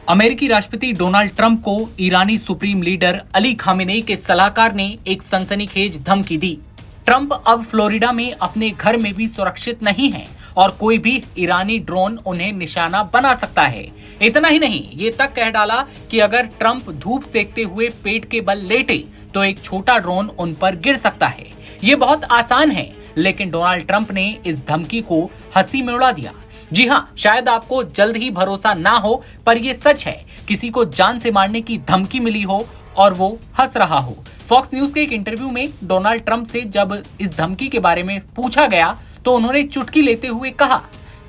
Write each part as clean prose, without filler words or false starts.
अमेरिकी राष्ट्रपति Donald Trump को ईरानी सुप्रीम लीडर अली खामेनेई के सलाहकार ने एक सनसनीखेज धमकी दी। ट्रंप अब फ्लोरिडा में अपने घर में भी सुरक्षित नहीं हैं और कोई भी ईरानी ड्रोन उन्हें निशाना बना सकता है। इतना ही नहीं, ये तक कह डाला कि अगर ट्रंप धूप सेकते हुए पेट के बल लेटे तो एक छोटा ड्रोन उन पर गिर सकता है। ये बहुत आसान है, लेकिन डोनाल्ड ट्रंप ने इस धमकी को हंसी में उड़ा दिया। जी हाँ, शायद आपको जल्द ही भरोसा ना हो, पर ये सच है। किसी को जान से मारने की धमकी मिली हो और वो हंस रहा हो। फॉक्स न्यूज के एक इंटरव्यू में डोनाल्ड ट्रंप से जब इस धमकी के बारे में पूछा गया तो उन्होंने चुटकी लेते हुए कहा,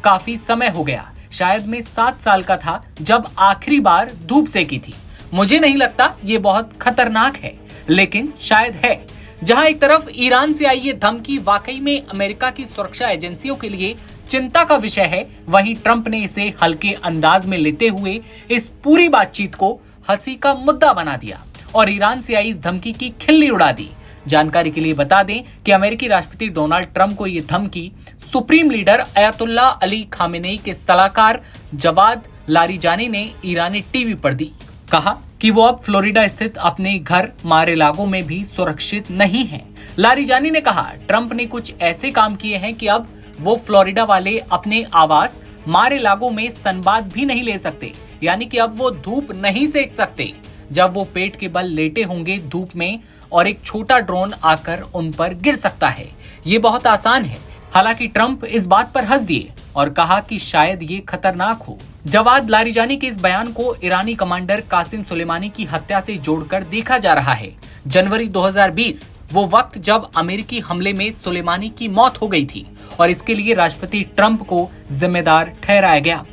काफी समय हो गया, शायद मैं 7 साल का था जब आखिरी बार धूप सेकी थी। मुझे नहीं लगता ये बहुत खतरनाक है, लेकिन शायद है। जहां एक तरफ ईरान से आई ये धमकी वाकई में अमेरिका की सुरक्षा एजेंसियों के लिए चिंता का विषय है, वहीं ट्रंप ने इसे हल्के अंदाज में लेते हुए इस पूरी बातचीत को हंसी का मुद्दा बना दिया और ईरान से आई इस धमकी की खिल्ली उड़ा दी। जानकारी के लिए बता दें कि अमेरिकी राष्ट्रपति डोनाल्ड ट्रंप को ये धमकी सुप्रीम लीडर अयतुल्ला अली खामेनेई के सलाहकार जवाद लारिजानी ने ईरानी टीवी पर दी। कहा कि वो अब फ्लोरिडा स्थित अपने घर मार-ए-लागो में भी सुरक्षित नहीं है। लारिजानी ने कहा, ट्रंप ने कुछ ऐसे काम किए हैं कि अब वो फ्लोरिडा वाले अपने आवास मार-ए-लागो में सनबाथ भी नहीं ले सकते, यानी कि अब वो धूप नहीं सेक सकते जब वो पेट के बल लेटे होंगे धूप में और एक छोटा ड्रोन आकर उन पर गिर सकता है। ये बहुत आसान है। हालांकि ट्रंप इस बात पर हंस दिए और कहा कि शायद ये खतरनाक हो। जवाद लारिजानी के इस बयान को ईरानी कमांडर कासिम सुलेमानी की हत्या से जोड़कर देखा जा रहा है। जनवरी 2020 वो वक्त जब अमेरिकी हमले में सुलेमानी की मौत हो गई थी और इसके लिए राष्ट्रपति ट्रंप को जिम्मेदार ठहराया गया।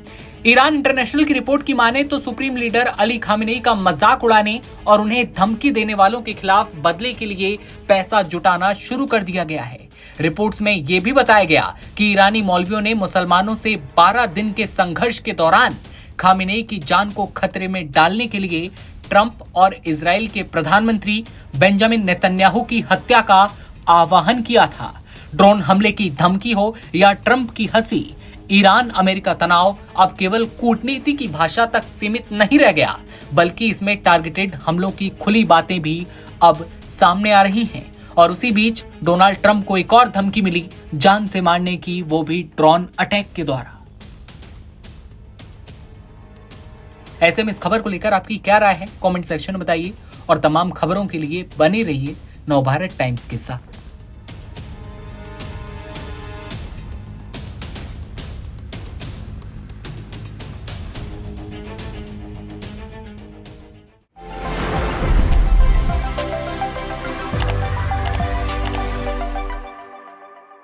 ईरान इंटरनेशनल की रिपोर्ट की माने तो सुप्रीम लीडर अली खामेनेई का मजाक उड़ाने और उन्हें धमकी देने वालों के खिलाफ बदले के लिए पैसा जुटाना शुरू कर दिया गया है। रिपोर्ट्स में ये भी बताया गया कि ईरानी मौलवियों ने मुसलमानों से 12 दिन के संघर्ष के दौरान खामेनेई की जान को खतरे में डालने के लिए ट्रंप और इजराइल के प्रधानमंत्री बेंजामिन नेतन्याहू की हत्या का आह्वान किया था। ड्रोन हमले की धमकी हो या ट्रंप की हंसी, ईरान अमेरिका तनाव अब केवल कूटनीति की भाषा तक सीमित नहीं रह गया, बल्कि इसमें टारगेटेड हमलों की खुली बातें भी अब सामने आ रही हैं। और उसी बीच डोनाल्ड ट्रंप को एक और धमकी मिली जान से मारने की, वो भी ड्रोन अटैक के द्वारा। ऐसे में इस खबर को लेकर आपकी क्या राय है, कमेंट सेक्शन में बताइए और तमाम खबरों के लिए बने रहिए नवभारत टाइम्स के साथ।